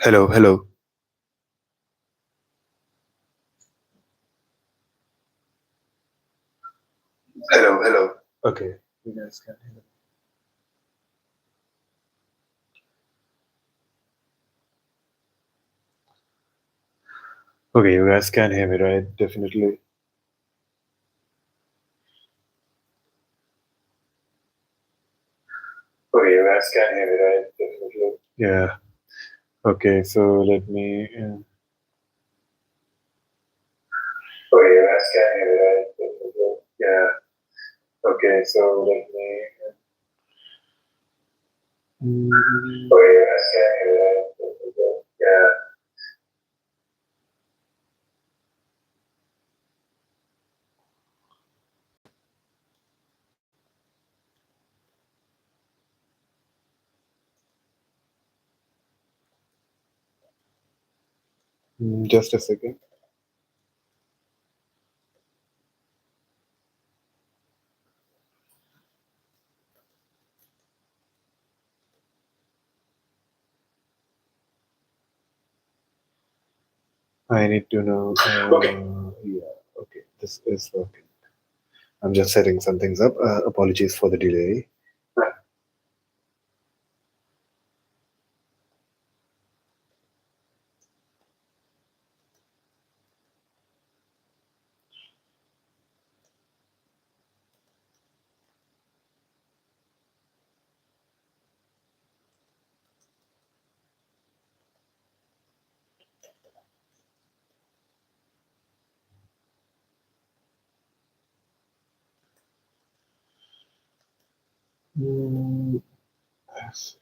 Hello, hello, hello, hello. Okay, you guys can hear me. Okay, you guys can hear me, right? Definitely. Okay, you guys can hear me, right? Definitely. Yeah. Okay, so let me. Okay, you guys can hear me, right? Definitely. Yeah. Okay, so let me. Okay, you guys can hear me, right? Definitely. Yeah. Just a second. I need to know. Okay. Yeah. Okay. This is working. I'm just setting some things up. Apologies for the delay. Mm, yes.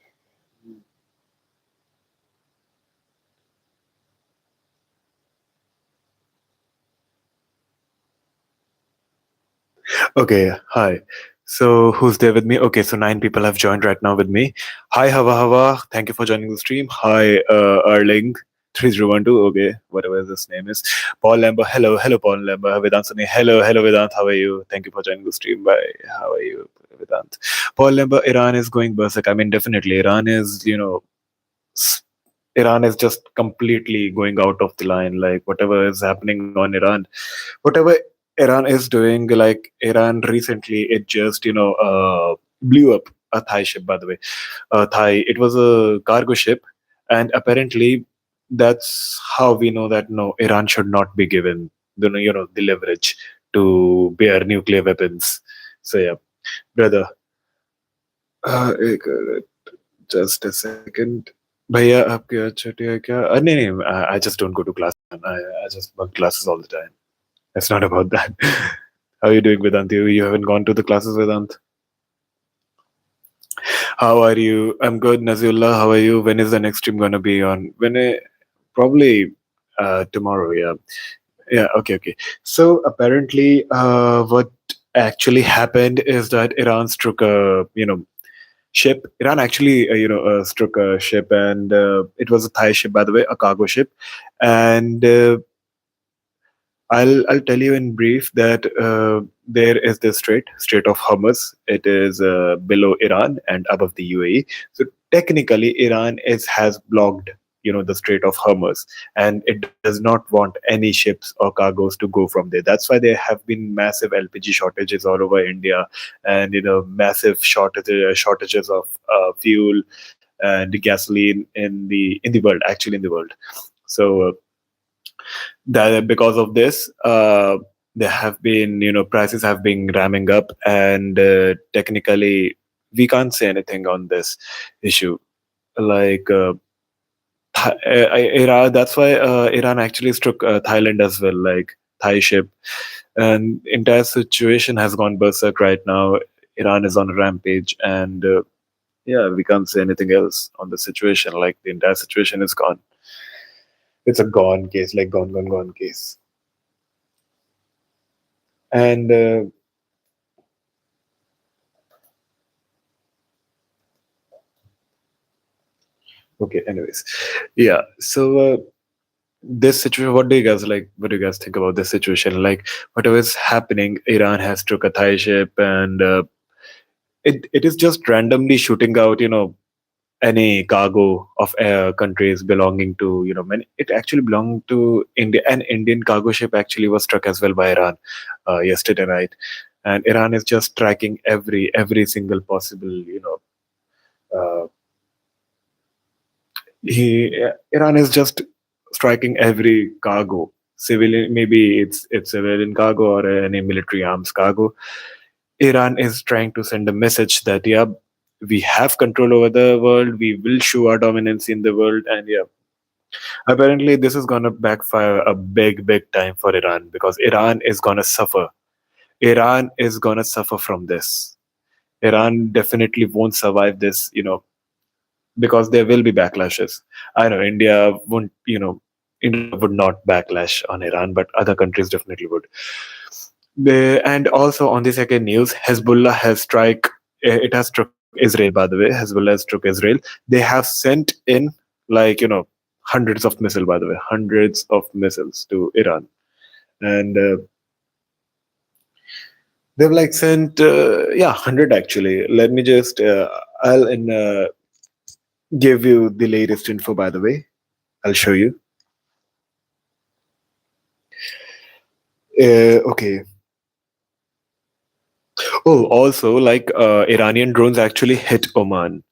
Okay, hi. So who's there with me? Okay, so nine people have joined right now with me. Hi, Hava Hava. Thank you for joining the stream. Hi, Erling. 3012. Okay, whatever this name is. Paul Lambert. Hello, hello, Paul Lambert. Vedant Sani. Hello, hello, Vedant. How are you? Thank you for joining the stream. Bye. How are you, Vedant? Paul Lambert. Iran is going berserk. I mean, definitely, Iran is, s- Iran is just completely going out of the line. Like whatever is happening on Iran, whatever Iran is doing, like Iran recently, it just blew up a Thai ship. By the way, Thai. It was a cargo ship, and apparently, that's how we know that no, Iran should not be given the leverage to bear nuclear weapons. So yeah, brother. एक just a second. भैया आपके छुट्टी है क्या नहीं नहीं I just don't go to class. I just bunk classes all the time. It's not about that. How are you doing, Vedant? You haven't gone to the classes, Vedant? How are you? I'm good, Nazullah. How are you? When is the next stream gonna be on? Probably tomorrow. Yeah, yeah. Okay, okay. So apparently, what actually happened is that Iran struck a ship. Iran actually struck a ship, and it was a Thai ship, by the way, a cargo ship, and I'll tell you in brief that there is the Strait of Hormuz. It is below Iran and above the UAE. So technically, Iran is has blocked the Strait of Hormuz, and it does not want any ships or cargoes to go from there. That's why there have been massive LPG shortages all over India, and massive shortages of fuel and gasoline in the world, actually in the world. So that because of this there have been prices have been ramming up, and technically we can't say anything on this issue, like Iran. That's why Iran actually struck Thailand as well, like Thai ship, and entire situation has gone berserk right now. Iran is on a rampage, and yeah, we can't say anything else on the situation. Like the entire situation is gone. It's a gone case, like gone case. And okay, anyways, yeah. So this situation, what do you guys like? What do you guys think about this situation? Like whatever is happening, Iran has struck a Thai ship, and it is just randomly shooting out, any cargo of countries belonging to, many, it actually belonged to India. An Indian cargo ship actually was struck as well by Iran yesterday night, and Iran is just tracking every single possible, uh, Iran is just striking every cargo, civilian, maybe it's civilian cargo or any military arms cargo. Iran is trying to send a message that, yeah, we have control over the world, we will show our dominance in the world, and yeah, apparently this is gonna backfire a big time for Iran, because Iran is gonna suffer. Iran is gonna suffer from this. Iran definitely won't survive this, because there will be backlashes. I know India won't, India would not backlash on Iran, but other countries definitely would. And also on the second news, Hezbollah has it has struck Israel, by the way. Hezbollah has struck Israel. They have sent in, like, hundreds of missiles, by the way, hundreds of missiles to Iran. And they've like sent, yeah, 100 actually. Let me just, I'll give you the latest info, by the way. I'll show you. Okay. Oh, also, like, Iranian drones actually hit Oman.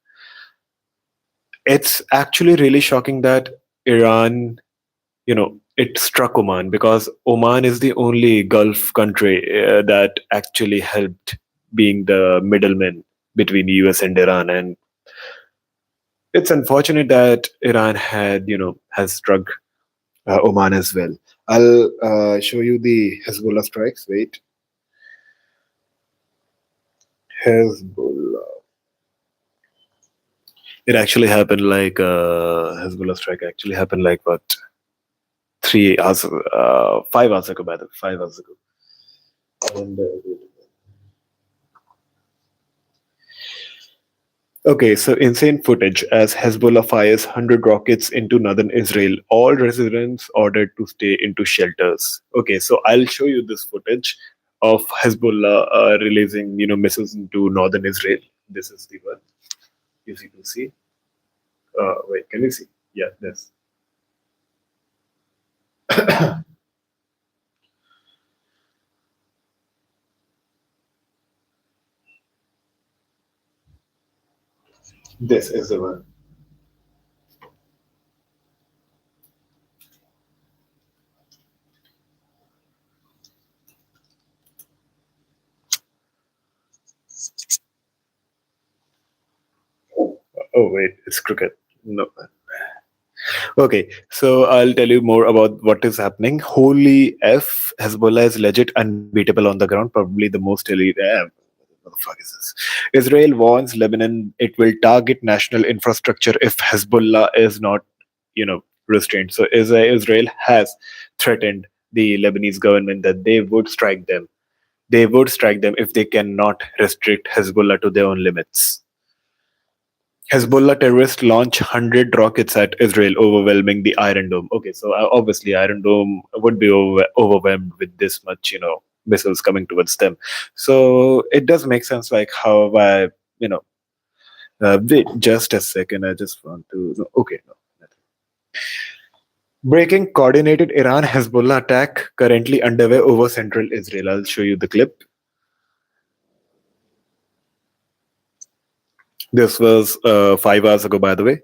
It's actually really shocking that Iran, it struck Oman, because Oman is the only Gulf country that actually helped being the middleman between US and Iran. And it's unfortunate that Iran has struck Oman as well. I'll show you the Hezbollah strikes. Wait. Hezbollah. It actually happened like, Hezbollah strike actually happened like what, 3 hours, 5 hours ago, by the way, 5 hours ago. And okay, so insane footage as Hezbollah fires 100 rockets into northern Israel. All residents ordered to stay into shelters. Okay, so I'll show you this footage of Hezbollah releasing, missiles into northern Israel. This is the one. If you can see. Wait, can you see? Yeah, this. This is the one. Oh wait, it's crooked. No. Okay, so I'll tell you more about what is happening. Holy F, Hezbollah is legit unbeatable on the ground, probably the most elite. What the fuck is this? Israel warns Lebanon it will target national infrastructure if Hezbollah is not, restrained. So Israel has threatened the Lebanese government that they would strike them. They would strike them if they cannot restrict Hezbollah to their own limits. Hezbollah terrorists launch 100 rockets at Israel, overwhelming the Iron Dome. Okay, so obviously Iron Dome would be overwhelmed with this much, missiles coming towards them. So it does make sense, like how I, wait, just a second. I just want to. No, okay, no. Nothing. Breaking coordinated Iran Hezbollah attack currently underway over central Israel. I'll show you the clip. This was 5 hours ago, by the way.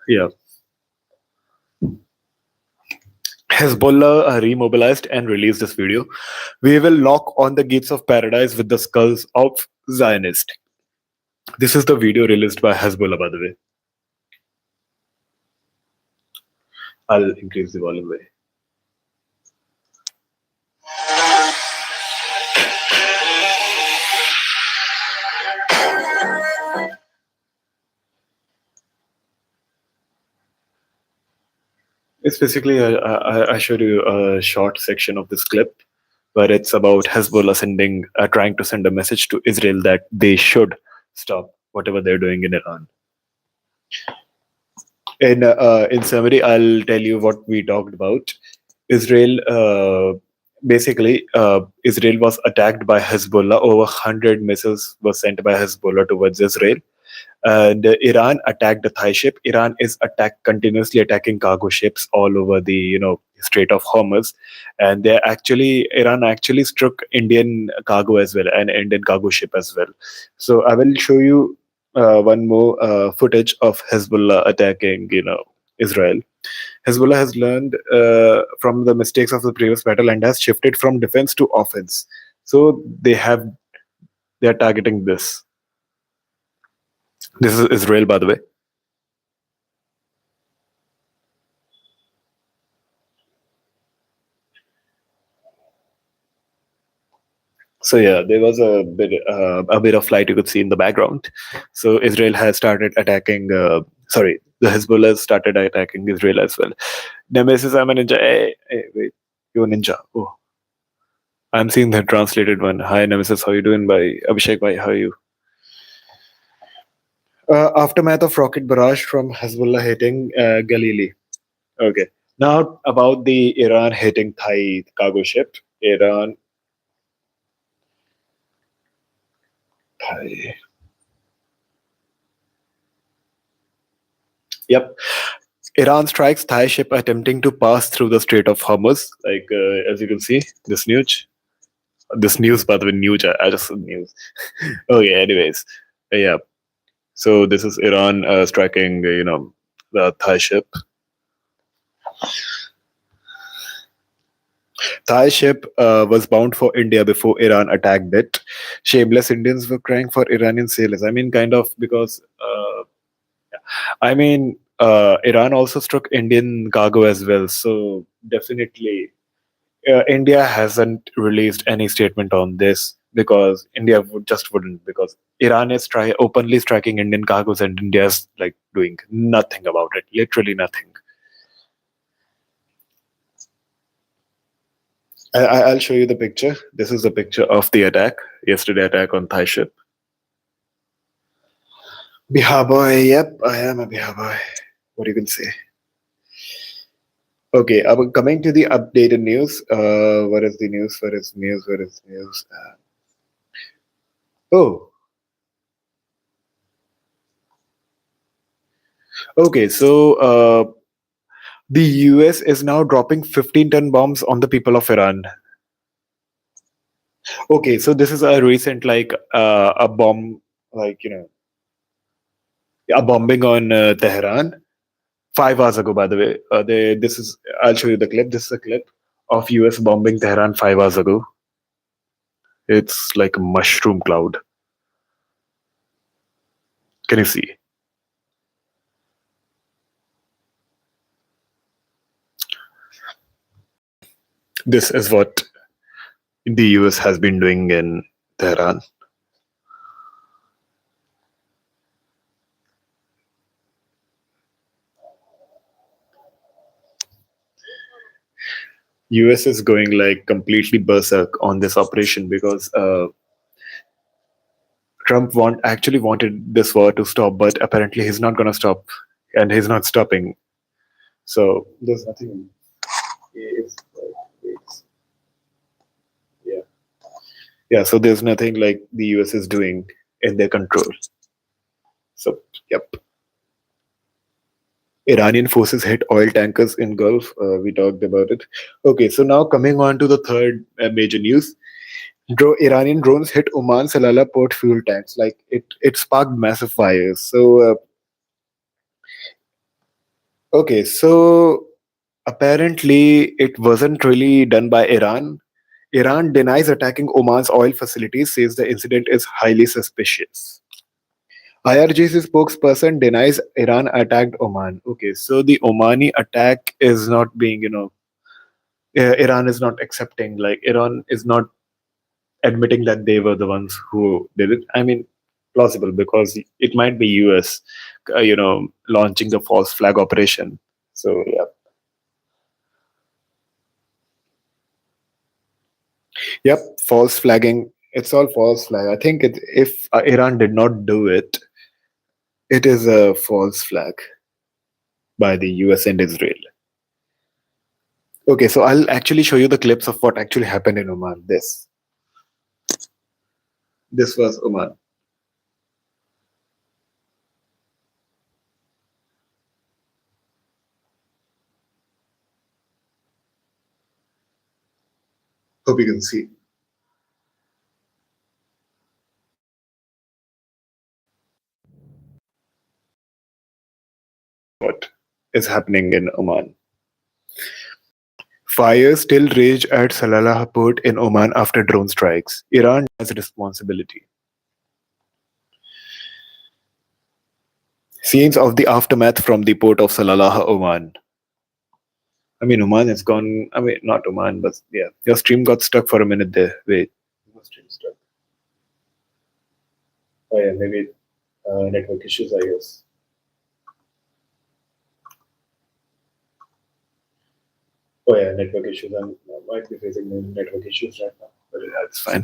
Yeah. Hezbollah remobilized and released this video. We will knock on the gates of paradise with the skulls of Zionists. This is the video released by Hezbollah, by the way. I'll increase the volume way. It's basically, I showed you a short section of this clip where it's about Hezbollah trying to send a message to Israel that they should stop whatever they're doing in Iran. In summary, I'll tell you what we talked about. Israel, basically, Israel was attacked by Hezbollah. Over 100 missiles were sent by Hezbollah towards Israel, and Iran attacked the Thai ship. Iran is continuously attacking cargo ships all over the Strait of Hormuz, and Iran actually struck Indian cargo as well, and Indian cargo ship as well. So I will show you one more footage of Hezbollah attacking Israel. Hezbollah has learned from the mistakes of the previous battle and has shifted from defense to offense. So they are targeting this. This is Israel, by the way. So yeah, there was a bit of light you could see in the background. So Israel has started attacking. Sorry, the Hezbollah has started attacking Israel as well. Nemesis, I'm a ninja. Hey, wait, you're a ninja. Oh, I'm seeing the translated one. Hi, Nemesis. How you doing? By Abhishek. Bhai, how are you? Aftermath of rocket barrage from Hezbollah hitting Galilee. Okay. Now about the Iran hitting Thai cargo ship. Iran. Thai. Yep. Iran strikes Thai ship attempting to pass through the Strait of Hormuz. Like as you can see, this news. This news, by the way, news. I just said news. Okay. Anyways, yeah. So this is Iran striking, the Thai ship. Thai ship was bound for India before Iran attacked it. Shameless Indians were crying for Iranian sailors. I mean, kind of because Iran also struck Indian cargo as well. So definitely, India hasn't released any statement on this because India wouldn't, because Iran is openly striking Indian cargoes and India's like doing nothing about it. Literally nothing. I'll show you the picture. This is the picture of the attack, yesterday attack on Thai ship. Bihar boy, yep, I am a Bihar boy. What you can say? Okay, I'm coming to the updated news. What is the news? What is news? What is news? Oh, okay. So the US is now dropping 15-ton bombs on the people of Iran. Okay, so this is a recent a bomb, like a bombing on Tehran 5 hours ago. By the way, I'll show you the clip. This is a clip of US bombing Tehran 5 hours ago. It's like a mushroom cloud. Can you see? This is what the US has been doing in Tehran. US is going like completely berserk on this operation because Trump actually wanted this war to stop, but apparently he's not going to stop, and he's not stopping. So there's nothing. Yeah, yeah. So there's nothing like the US is doing in their control. So yep. Iranian forces hit oil tankers in Gulf. We talked about it. Okay, so now coming on to the third major news. Iranian drones hit Oman Salalah port fuel tanks. Like it sparked massive fires. So okay, so apparently it wasn't really done by Iran. Iran denies attacking Oman's oil facilities, says the incident is highly suspicious. IRGC spokesperson denies Iran attacked Oman. Okay, so the Omani attack is not being, Iran is not accepting, like, Iran is not admitting that they were the ones who did it. I mean, plausible because it might be US, launching the false flag operation. So, yeah. Yep, false flagging. It's all false flag. I think if Iran did not do it, It is a false flag by the US and Israel. Okay, so I'll actually show you the clips of what actually happened in Oman. This was Oman. Hope you can see what is happening in Oman. Fires still rage at Salalah port in Oman after drone strikes. Iran has responsibility. Scenes of the aftermath from the port of Salalah, Oman. I mean, Oman is gone. I mean, not Oman, but yeah. Your stream got stuck for a minute there. Wait. Your stream stuck. Oh, yeah, maybe network issues, I guess. Oh, yeah, network issues. I might be facing network issues right now, but yeah, it's fine.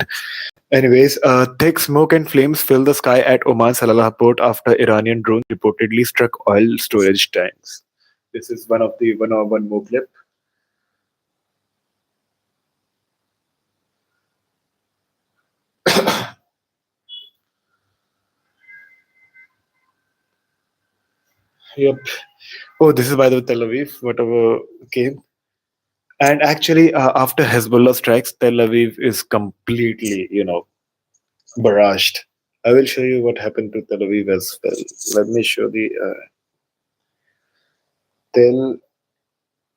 Anyways, thick smoke and flames fill the sky at Oman Salalah port after Iranian drones reportedly struck oil storage tanks. This is one of the one more clip. Yep. Oh, this is by the way Tel Aviv, whatever came. And actually, after Hezbollah strikes, Tel Aviv is completely, barraged. I will show you what happened to Tel Aviv as well. Let me show the Tel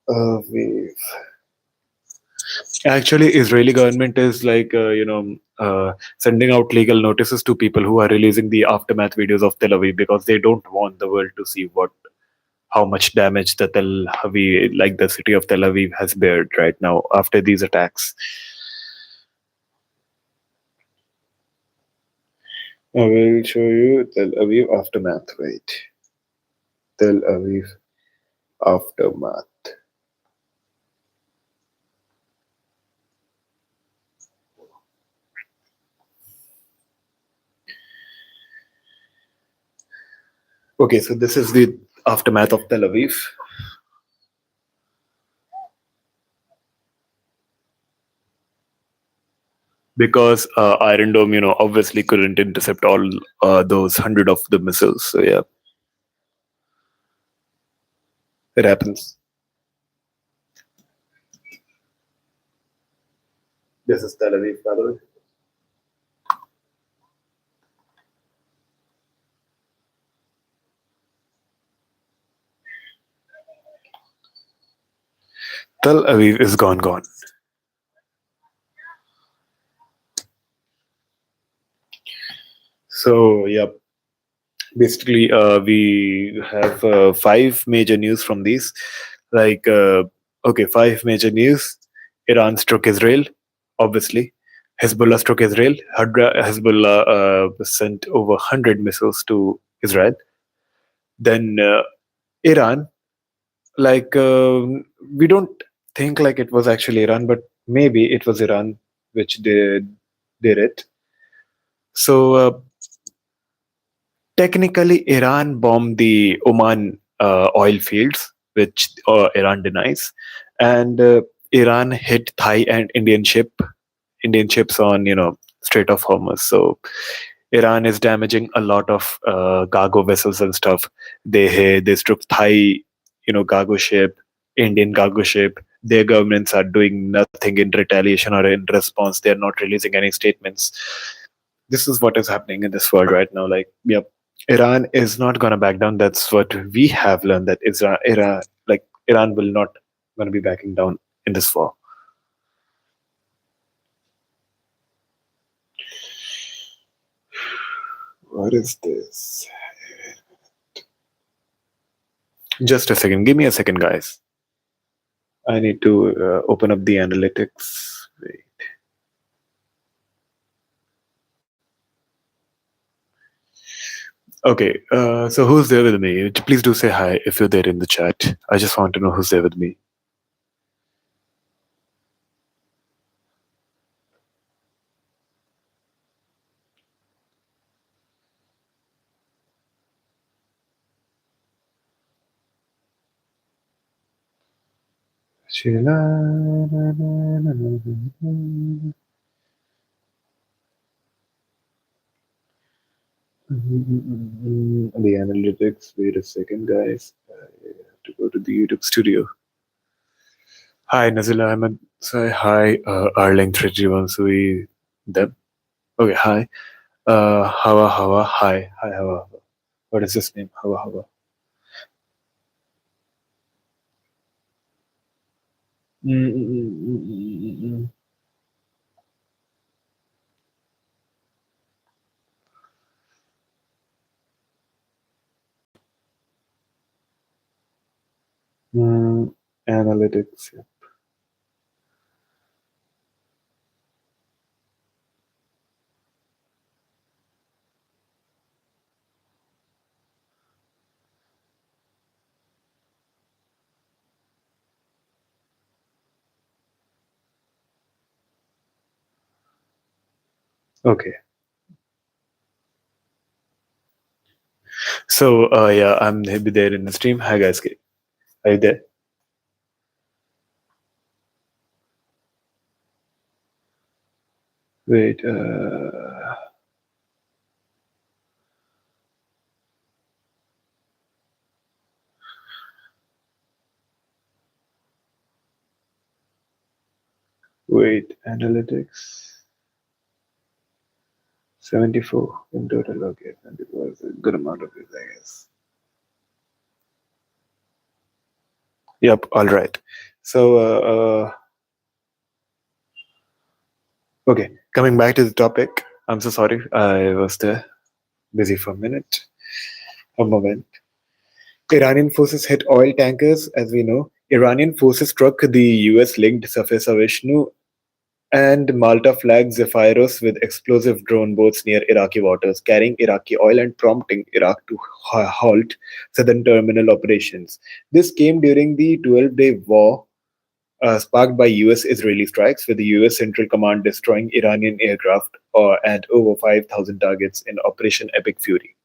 Aviv. Actually, Israeli government is like, sending out legal notices to people who are releasing the aftermath videos of Tel Aviv because they don't want the world to see how much damage the Tel Aviv, like the city of Tel Aviv, has bared right now after these attacks. I will show you Tel Aviv aftermath. Wait, Tel Aviv aftermath. Okay, so this is the aftermath of Tel Aviv. Because Iron Dome, obviously couldn't intercept all those hundred of the missiles. So yeah, it happens. This is Tel Aviv, by the way. Tel Aviv is gone. So yeah, basically we have five major news from these. Like okay, five major news. Iran struck Israel, obviously. Hezbollah struck Israel. Hezbollah sent over 100 missiles to Israel. Then Iran, like we don't think like it was actually Iran, but maybe it was Iran which did it. So technically, Iran bombed the Oman oil fields, which Iran denies, and Iran hit Thai and Indian ships on Strait of Hormuz. So Iran is damaging a lot of cargo vessels and stuff. They struck Thai, cargo ship, Indian cargo ship. Their governments are doing nothing in retaliation or in response. They are not releasing any statements. This is what is happening in this world right now. Like, yep, Iran is not gonna back down. That's what we have learned. That Iran will not gonna be backing down in this war. What is this? Just a second. Give me a second, guys. I need to open up the analytics. Wait. Okay, so who's there with me? Please do say hi if you're there in the chat. I just want to know who's there with me. Sheila. The analytics. Wait a second, guys. I have to go to the YouTube studio. Hi, Nazila Ahmed. Say hi, Arling 331 Sui. Deb. Okay, hi. Hawa Hawa. Hi. Hi, Hawa Hawa. What is his name? Hawa Hawa. Mm, mm, mm, mm, mm, mm, mm. Analytics. Yeah. Okay. So, yeah, I'm be there in the stream. Hi, guys. Are you there? Wait. Wait. Analytics. 74 in total. Okay. 74 is a good amount of it, I guess. Yep. All right. So, okay. Coming back to the topic. I'm so sorry. I was there busy for a minute. A moment. Iranian forces hit oil tankers, as we know. Iranian forces struck the US linked Safesa Vishnu and Malta flagged Zephyros with explosive drone boats near Iraqi waters, carrying Iraqi oil and prompting Iraq to halt southern terminal operations. This came during the 12-day war sparked by US Israeli strikes, with the US Central Command destroying Iranian aircraft and over 5,000 targets in Operation Epic Fury.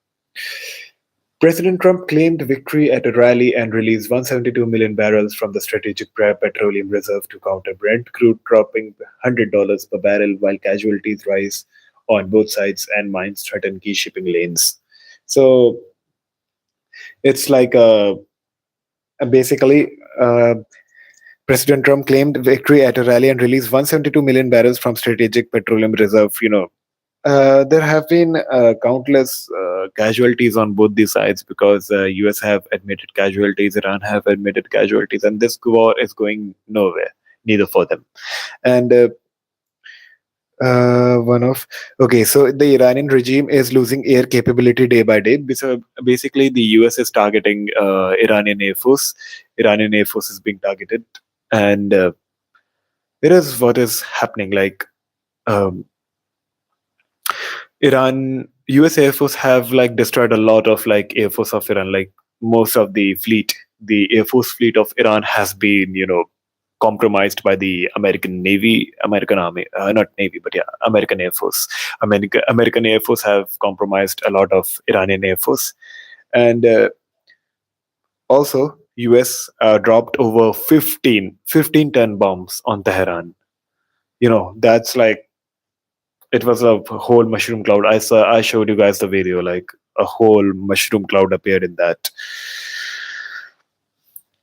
President Trump claimed victory at a rally and released 172 million barrels from the strategic petroleum reserve to counter Brent crude dropping $100 per barrel while casualties rise on both sides and mines threaten key shipping lanes. So it's like basically President Trump claimed victory at a rally and released 172 million barrels from strategic petroleum reserve. There have been countless casualties on both the sides because US have admitted casualties, Iran have admitted casualties, and this war is going nowhere, neither for them. And one of okay, so the Iranian regime is losing air capability day by day. So basically, the US is targeting Iranian Air Force. Iranian Air Force is being targeted, and it is what is happening. Like um, Iran, US Air Force have like destroyed a lot of like Air Force of Iran. Like most of the fleet, the Air Force fleet of Iran has been, compromised by the American Navy, American Army, not Navy, but yeah, American Air Force. American Air Force have compromised a lot of Iranian Air Force, and also US dropped over 15 ton bombs on Tehran. That's like it was a whole mushroom cloud. I showed you guys the video. Like a whole mushroom cloud appeared in that.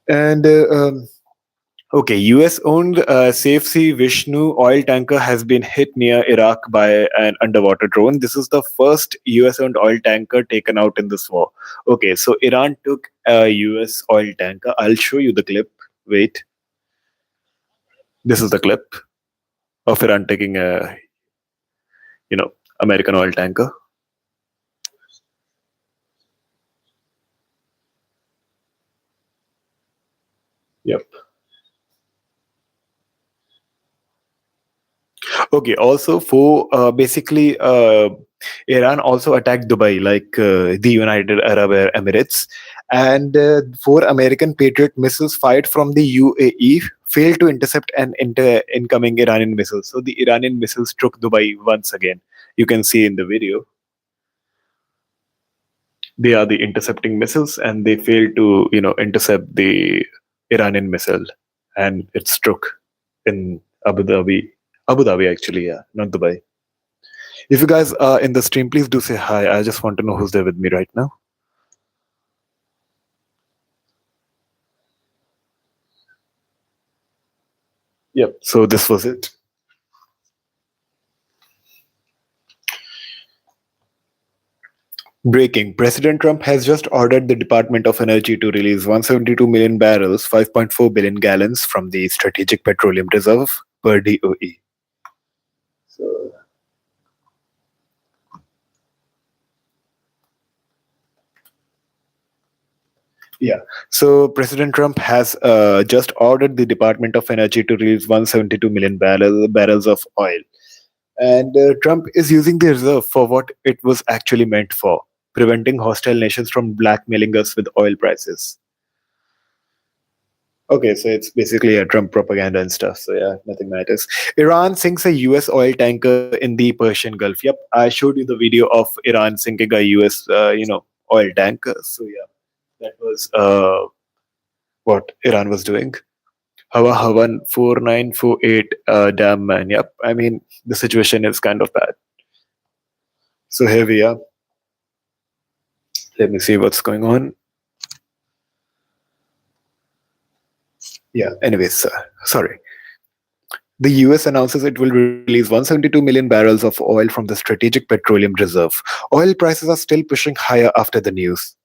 And okay, US owned Safe Sea Vishnu oil tanker has been hit near Iraq by an underwater drone. This is the first US owned oil tanker taken out in this war. Okay, so Iran took a US oil tanker. I'll show you the clip. Wait, this is the clip of Iran taking a, you know, American oil tanker. Yep. Okay. Also, for basically, Iran also attacked Dubai, like the United Arab Emirates, and four American Patriot missiles fired from the UAE failed to intercept an incoming Iranian missile. So the Iranian missiles struck Dubai once again. You can see in the video. They are the intercepting missiles, and they failed to, intercept the Iranian missile. and it struck in Abu Dhabi. Abu Dhabi, actually, yeah, not Dubai. If you guys are in the stream, please do say hi. I just want to know who's there with me right now. Yep. So this was it. Breaking. President Trump has just ordered the Department of Energy to release 172 million barrels, 5.4 billion gallons from the Strategic Petroleum Reserve per DOE. So, yeah. So President Trump has just ordered the Department of Energy to release 172 million barrels of oil. And Trump is using the reserve for what it was actually meant for, preventing hostile nations from blackmailing us with oil prices. Okay, so it's basically a Trump propaganda and stuff. So yeah, nothing matters. Iran sinks a U.S. oil tanker in the Persian Gulf. Yep, I showed you the video of Iran sinking a U.S. Oil tanker. So yeah, that was what Iran was doing. Hawa Hawan 4948. Damn man. Yep. I mean, the situation is kind of bad. So here we are. Let me see what's going on. Yeah. Anyways, sorry. The US announces it will release 172 million barrels of oil from the Strategic Petroleum Reserve. Oil prices are still pushing higher after the news.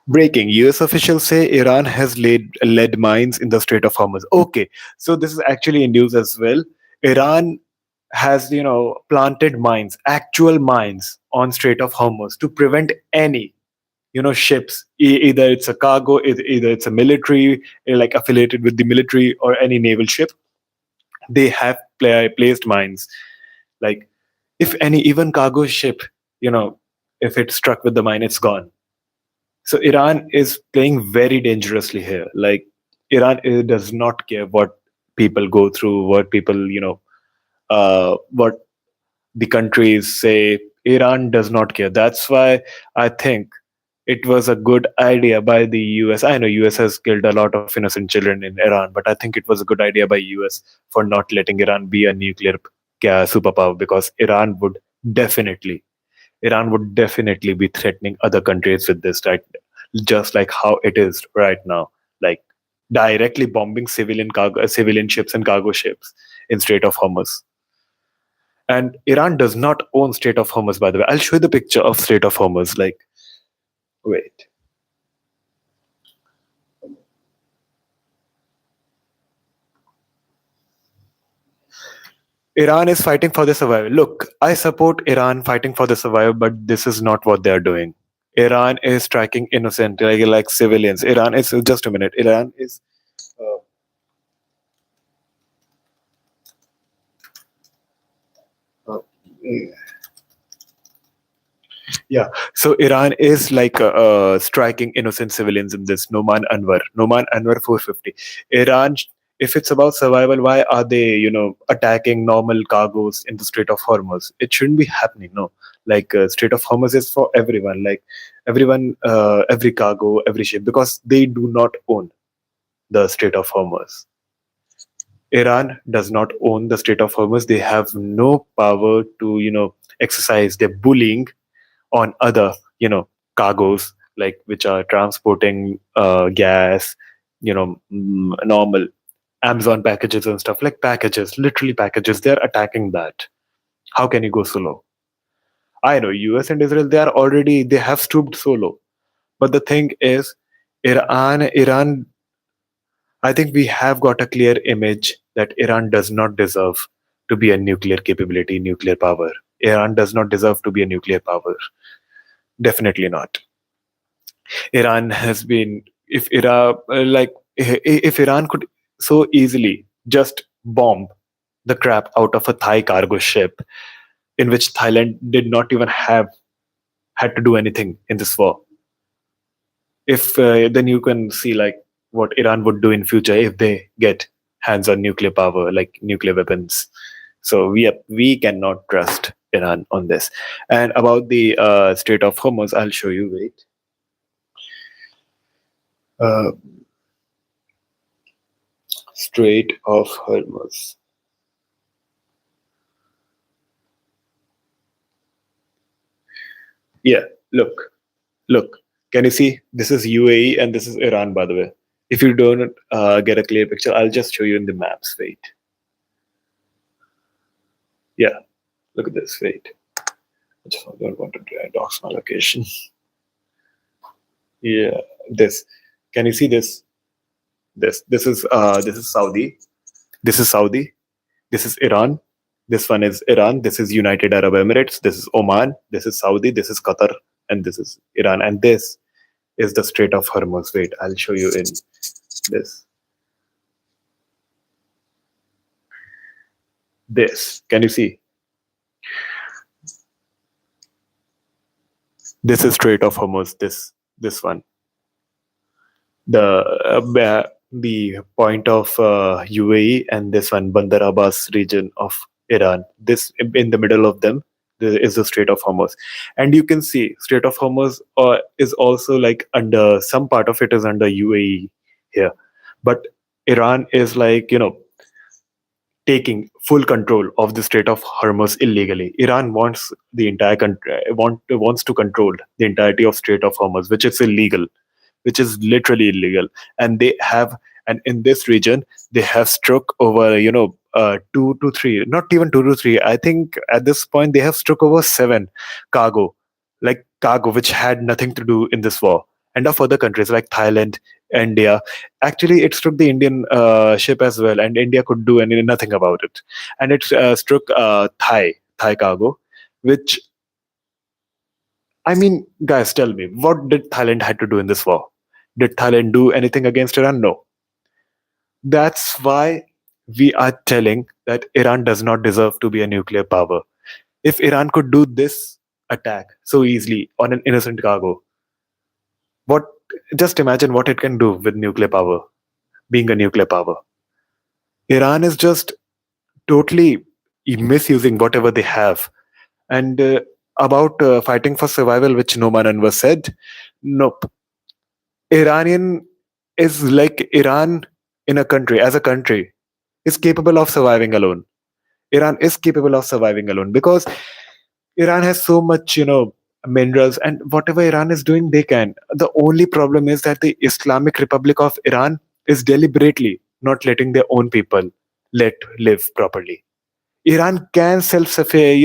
Breaking. US officials say Iran has led mines in the Strait of Hormuz. Okay, so this is actually in news as well. Iran has, planted mines, actual mines on Strait of Hormuz to prevent any, ships. Either it's a cargo, either it's a military, like affiliated with the military, or any naval ship. They have placed mines. Like, if any even cargo ship, you know, if it's struck with the mine, it's gone. So Iran is playing very dangerously here. Like, Iran does not care what people go through, what people, what the countries say. Iran does not care. That's why I think it was a good idea by the US. I know US has killed a lot of innocent children in Iran, but I think it was a good idea by US for not letting Iran be a nuclear superpower, because Iran would definitely be threatening other countries with this, right? Just like how it is right now, like directly bombing civilian ships and cargo ships in Strait of Hormuz. And Iran does not own Strait of Hormuz, by the way. I'll show you the picture of Strait of Hormuz. Like, wait. Iran is fighting for the survival. Look, I support Iran fighting for the survival, but this is not what they are doing. Iran is striking innocent, like civilians. Iran is just a minute. Iran is. Uh, uh, yeah, so Iran is like striking innocent civilians in this. Noman Anwar 450. Iran, if it's about survival, why are they, attacking normal cargoes in the Strait of Hormuz? It shouldn't be happening, no. Like, Strait of Hormuz is for everyone, like everyone, every cargo, every ship, because they do not own the Strait of Hormuz. Iran does not own the Strait of Hormuz. They have no power to, exercise their bullying on other, cargoes, like which are transporting gas, normal Amazon packages and stuff, like packages, literally packages. They're attacking that. How can you go so low? I know US and Israel, they have stooped so low. But the thing is, Iran, I think we have got a clear image that Iran does not deserve to be a nuclear capability, nuclear power. Iran does not deserve to be a nuclear power. Definitely not. Iran has been, if Iran, if Iran could so easily just bomb the crap out of a Thai cargo ship, in which Thailand did not even have had to do anything in this war. If then you can see like what Iran would do in future if they get hands on nuclear power, like nuclear weapons. So we cannot trust Iran on this. And about the Strait of Hormuz, I'll show you. Wait. Uh, Strait of Hormuz. Yeah, look, look. Can you see? This is UAE and this is Iran, by the way. If you don't get a clear picture, I'll just show you in the maps. Wait. Yeah, look at this. Wait. I just don't want to dox my location. Yeah, this. Can you see this? This is Saudi. This is Saudi. This is Iran. This one is Iran. This is United Arab Emirates. This is Oman. This is Saudi. This is Qatar. And this is Iran. And this is the Strait of Hormuz. Wait, I'll show you in this. This. Can you see? This is Strait of Hormuz. This one. The point of UAE and this one Bandar Abbas region of Iran. This in the middle of them is the Strait of Hormuz, and you can see Strait of Hormuz is also like under some part of it is under UAE here, but Iran is like taking full control of the Strait of Hormuz illegally. Iran wants the entire country wants to control the entirety of Strait of Hormuz, which is illegal, which is literally illegal. And they have, and in this region, they have struck over, two to three, not even two to three. I think at this point they have struck over seven cargo, like cargo which had nothing to do in this war, and of other countries like Thailand, India. Actually, it struck the Indian ship as well, and India could do nothing about it. And it struck Thai cargo, which I mean, guys, tell me, what did Thailand had to do in this war? Did Thailand do anything against Iran? No. That's why we are telling that Iran does not deserve to be a nuclear power. If Iran could do this attack so easily on an innocent cargo, what? Just imagine what it can do with nuclear power, being a nuclear power. Iran is just totally misusing whatever they have. And about fighting for survival, which Noman Anwar said, nope. Iranian is like Iran in a country, as a country, is capable of surviving alone. Iran is capable of surviving alone because Iran has so much, minerals, and whatever Iran is doing, they can. The only problem is that the Islamic Republic of Iran is deliberately not letting their own people let live properly. Iran can suffice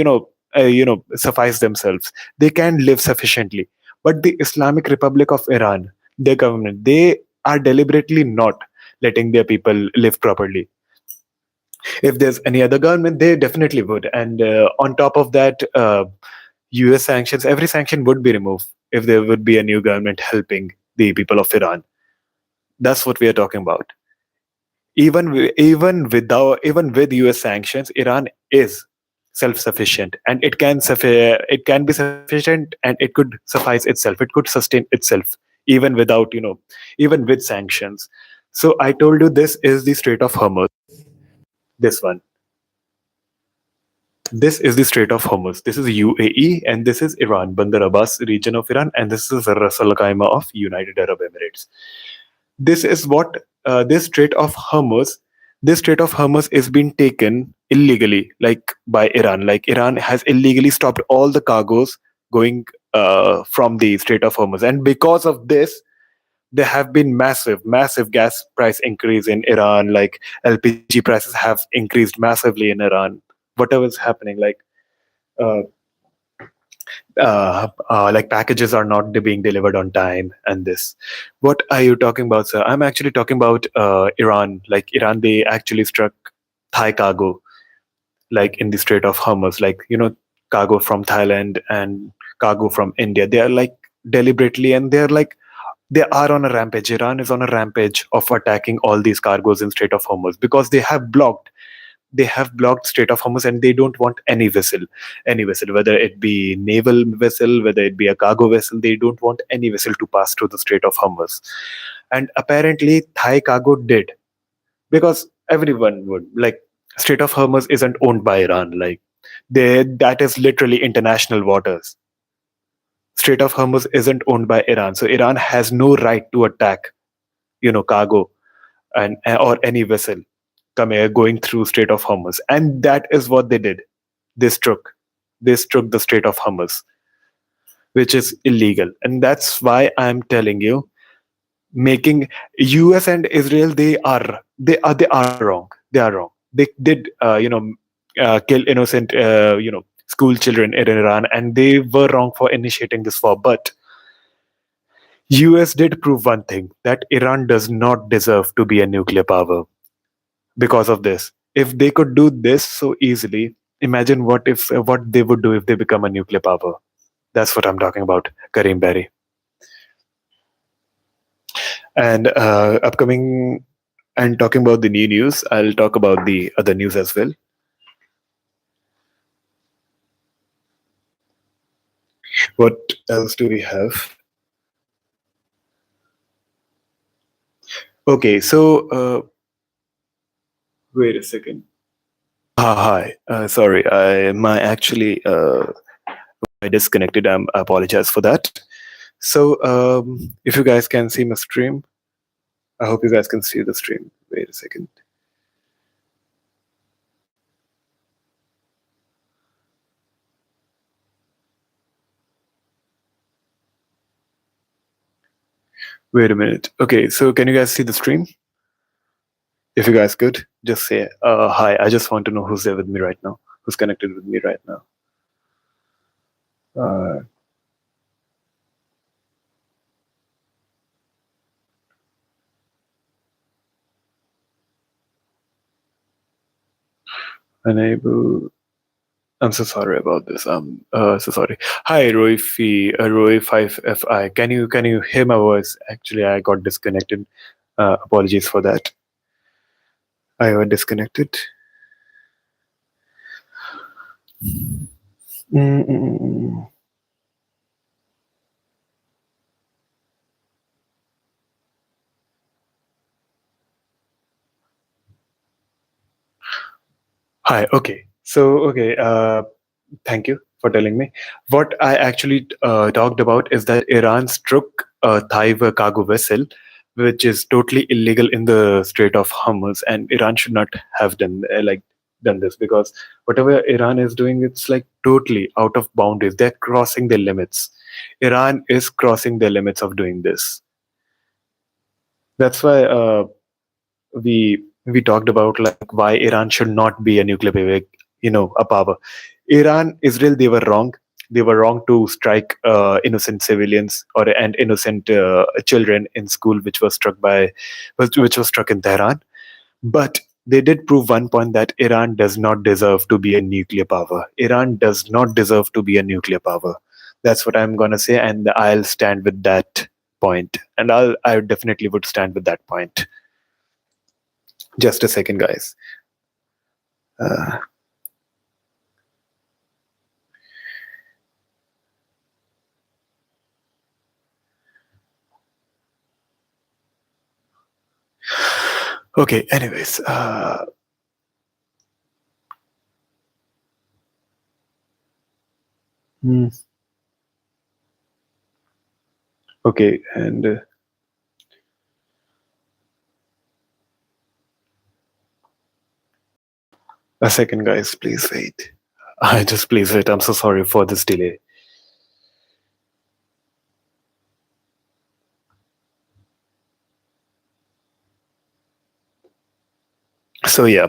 themselves. They can live sufficiently. But the Islamic Republic of Iran, their government, they are deliberately not letting their people live properly. If there's any other government, they definitely would. And on top of that, US sanctions, every sanction would be removed if there would be a new government helping the people of Iran. That's what we are talking about. Even with US sanctions, Iran is self-sufficient, and it can be sufficient, and it could suffice itself. It could sustain itself even without even with sanctions. So I told you this is the Strait of Hormuz. This one. This is the Strait of Hormuz. This is UAE, and this is Iran, Bandar Abbas region of Iran, and this is Ras Al Khaimah of United Arab Emirates. This is what this Strait of Hormuz. This Strait of Hormuz is being taken illegally, like by Iran. Like Iran has illegally stopped all the cargoes going from the Strait of Hormuz, and because of this, there have been massive gas price increase in Iran. Like LPG prices have increased massively in Iran. Whatever is happening, uh, like packages are not being delivered on time, and this. What are you talking about, sir? I'm actually talking about Iran. Like Iran, they actually struck Thai cargo, like in the Strait of Hormuz. Like cargo from Thailand and cargo from India. They are like deliberately, and they're like they are on a rampage. Iran is on a rampage of attacking all these cargoes in Strait of Hormuz because they have blocked Strait of Hormuz, and they don't want any vessel, whether it be naval vessel, whether it be a cargo vessel. They don't want any vessel to pass through the Strait of Hormuz. And apparently, Thai cargo did, because everyone would like. Strait of Hormuz isn't owned by Iran. Like that is literally international waters. Strait of Hormuz isn't owned by Iran, so Iran has no right to attack, cargo and or any vessel coming going through Strait of Hormuz, and that is what they did. They struck, they struck the Strait of Hormuz, which is illegal, and that's why I'm telling you, making US and Israel, they are wrong. They are wrong. They did kill innocent school children in Iran, and they were wrong for initiating this war. But US did prove one thing, that Iran does not deserve to be a nuclear power because of this. If they could do this so easily, imagine what they would do if they become a nuclear power. That's what I'm talking about, Kareem Berry. And upcoming and talking about the new news, I'll talk about the other news as well. What else do we have? Okay, so wait a second. Hi. Sorry, I disconnected. I apologize for that. So if you guys can see my stream, I hope you guys can see the stream. Wait a second. Wait a minute. Okay, so can you guys see the stream? If you guys could, just say hi. I just want to know who's there with me right now, who's connected with me right now. Uh, Unable. I'm so sorry about this. I'm so sorry. Hi, Roy5FI. Can you hear my voice? Actually, I got disconnected. Apologies for that. I got disconnected. Mm-mm. Hi. Okay. So okay. Thank you for telling me. What I actually talked about is that Iran struck a Thai cargo vessel, which is totally illegal in the Strait of Hormuz, and Iran should not have done this, because whatever Iran is doing, it's like totally out of boundaries. They're crossing their limits. Iran is crossing their limits of doing this. That's why we talked about like why Iran should not be a nuclear power, a power. Iran, Israel, they were wrong. They were wrong to strike innocent civilians or and innocent children in school, which was struck in Tehran. But they did prove one point, that Iran does not deserve to be a nuclear power. Iran does not deserve to be a nuclear power. That's what I'm gonna say, and I'll stand with that point. And I definitely would stand with that point. Just a second, guys. Uh, okay. Anyways, hmm, okay, and a second, guys. Please wait. I just please wait. I'm so sorry for this delay. So yeah.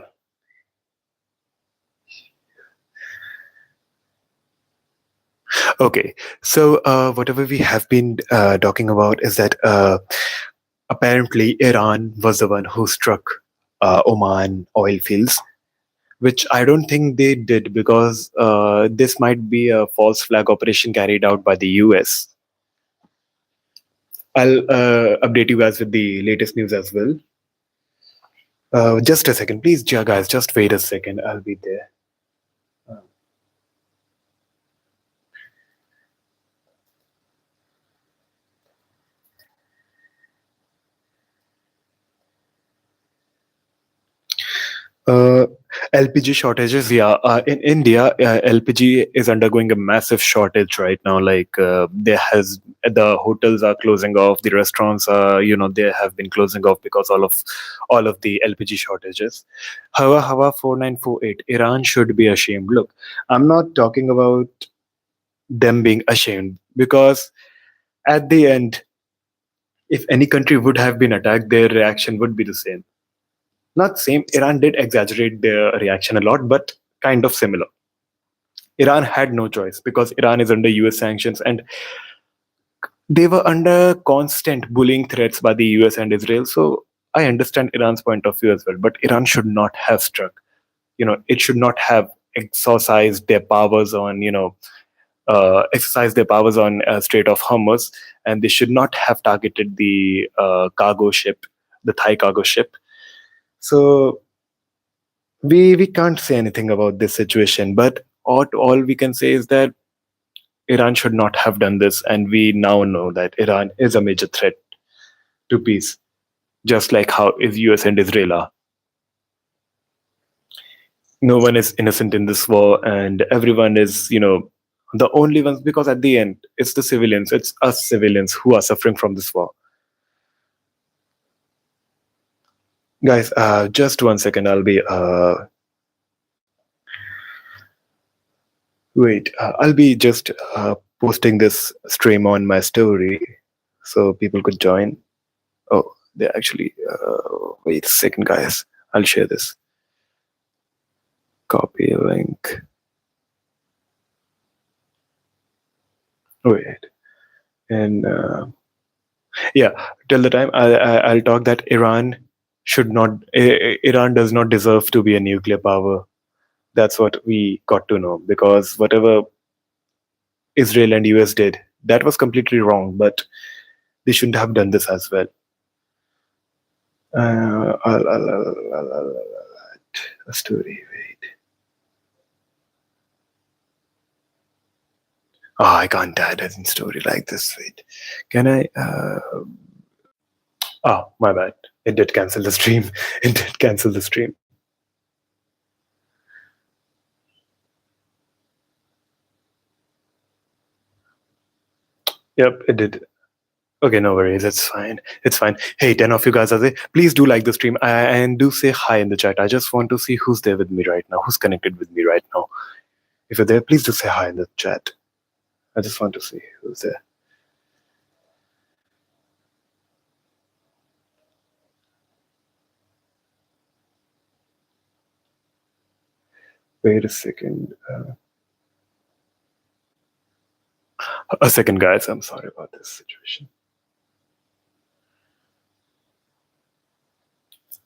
Okay. So whatever we have been talking about is that apparently Iran was the one who struck Oman oil fields, which I don't think they did, because this might be a false flag operation carried out by the US. I'll update you guys with the latest news as well. Just a second, please, guys. Just wait a second. I'll be there. Uh, LPG shortages, yeah. In India, LPG is undergoing a massive shortage right now. Like the hotels are closing off, the restaurants are, they have been closing off because all of the LPG shortages. Hawa 4948, Iran should be ashamed. Look, I'm not talking about them being ashamed because at the end, if any country would have been attacked, their reaction would be the same. Not same. Iran did exaggerate their reaction a lot, but kind of similar. Iran had no choice because Iran is under US sanctions and they were under constant bullying threats by the US and Israel. So I understand Iran's point of view as well, but Iran should not have struck. It should not have exercised their powers on, exercised their powers on Strait of Hormuz, and they should not have targeted the cargo ship, the Thai cargo ship. So we can't say anything about this situation, but all we can say is that Iran should not have done this, and we now know that Iran is a major threat to peace, just like how is US and Israel are. No one is innocent in this war, and everyone is, the only ones, because at the end, it's the civilians, it's us civilians who are suffering from this war. Guys, just 1 second, I'll be I'll be just posting this stream on my story so people could join. Oh, they actually. Wait a second, guys. I'll share this. Copy link. Wait, and yeah, till the time I'll talk that Iran should not. Iran does not deserve to be a nuclear power. That's what we got to know, because whatever Israel and US did, that was completely wrong. But they shouldn't have done this as well. I'll add a story. Wait. Oh, I can't add a story like this. Wait. Can I? Oh, my bad. It did cancel the stream. It did cancel the stream. Yep, it did. Okay, no worries. It's fine. It's fine. Hey, 10 of you guys are there. Please do like the stream and do say hi in the chat. I just want to see who's there with me right now, who's connected with me right now. If you're there, please do say hi in the chat. I just want to see who's there. Wait a second. A second, guys. I'm sorry about this situation.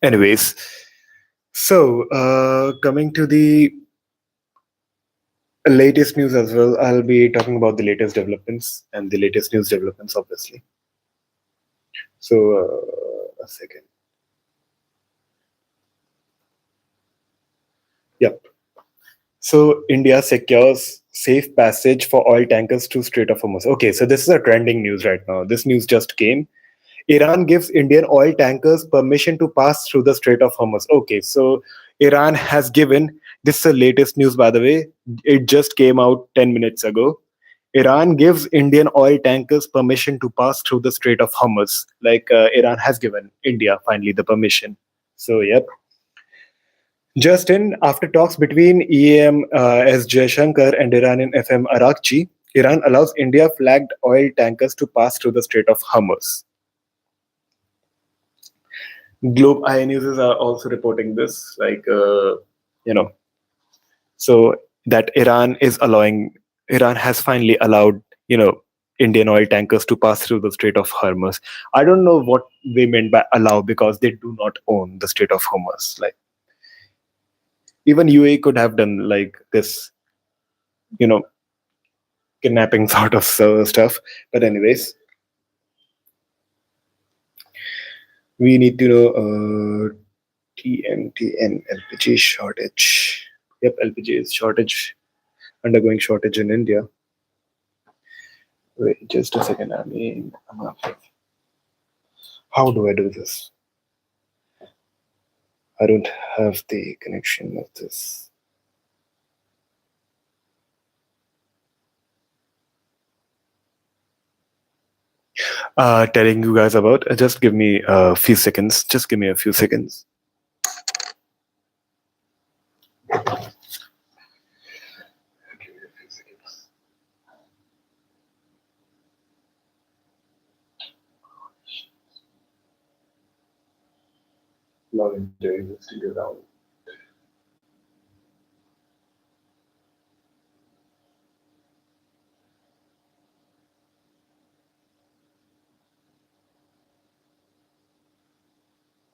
Anyways, so coming to the latest news as well, I'll be talking about the latest developments and the latest news developments, obviously. So, a second. Yep. So, India secures safe passage for oil tankers to Strait of Hormuz. Okay, so this is a trending news right now. This news just came. Iran gives Indian oil tankers permission to pass through the Strait of Hormuz. Okay, so Iran has given, this is the latest news by the way, it just came out 10 minutes ago. Iran gives Indian oil tankers permission to pass through the Strait of Hormuz. Like Iran has given India finally the permission. So, yep. Just in, after talks between EAM S. Jaishankar and Iranian FM Arakchi, Iran allows India flagged oil tankers to pass through the Strait of Hormuz. Globe Eye News are also reporting this, like, so that Iran has finally allowed, Indian oil tankers to pass through the Strait of Hormuz. I don't know what they meant by allow, because they do not own the Strait of Hormuz. Like, even UAE could have done like this, you know, kidnapping sort of stuff. But anyways, we need to know TNTN LPG shortage. Yep, LPG is shortage, undergoing shortage in India. Wait, just a second. I mean, how do I do this? I don't have the connection of this. Telling you guys about. Just give me a few seconds. Just give me a few seconds. Log into the studio now.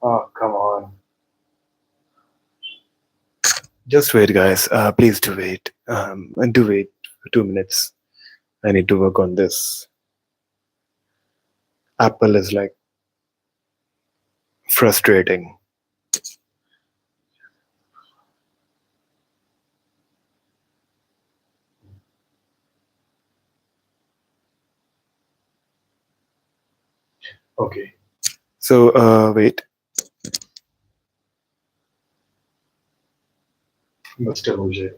Oh, come on. Just wait, guys. Please do wait. And do wait for 2 minutes. I need to work on this. Apple is like frustrating. Okay. So, wait. Mr. Mujhe.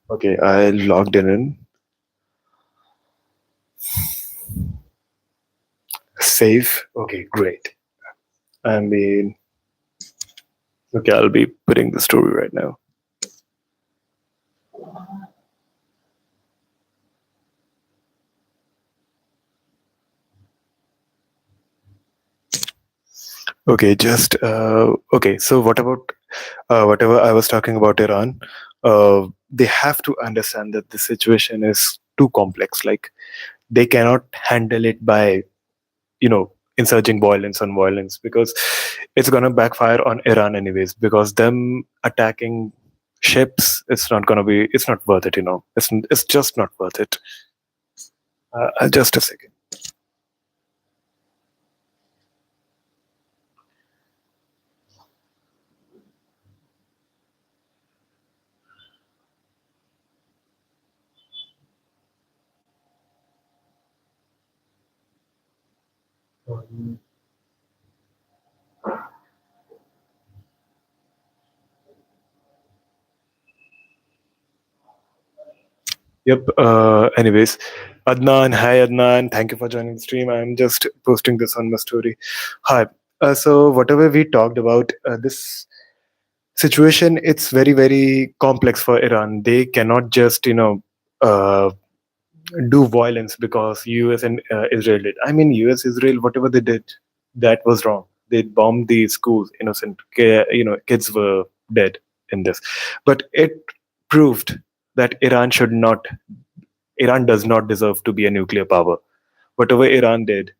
Okay, I logged in. Save. Okay, great. I mean, okay, I'll be putting the story right now. Okay, just okay. So, what about whatever I was talking about Iran? They have to understand that the situation is too complex. Like they cannot handle it by insurging violence on violence because it's gonna backfire on Iran anyways. Because them attacking ships, it's not worth it. It's just not worth it. Just a second. Yep. Anyways, Adnan, hi Adnan. Thank you for joining the stream. I'm just posting this on my story. Hi. So whatever we talked about, this situation, it's very very complex for Iran. They cannot just uh, do violence because U.S. and Israel did. I mean, U.S. Israel, whatever they did, that was wrong. They bombed the schools. Innocent, kids were dead in this, but it proved that Iran does not deserve to be a nuclear power. Whatever Iran did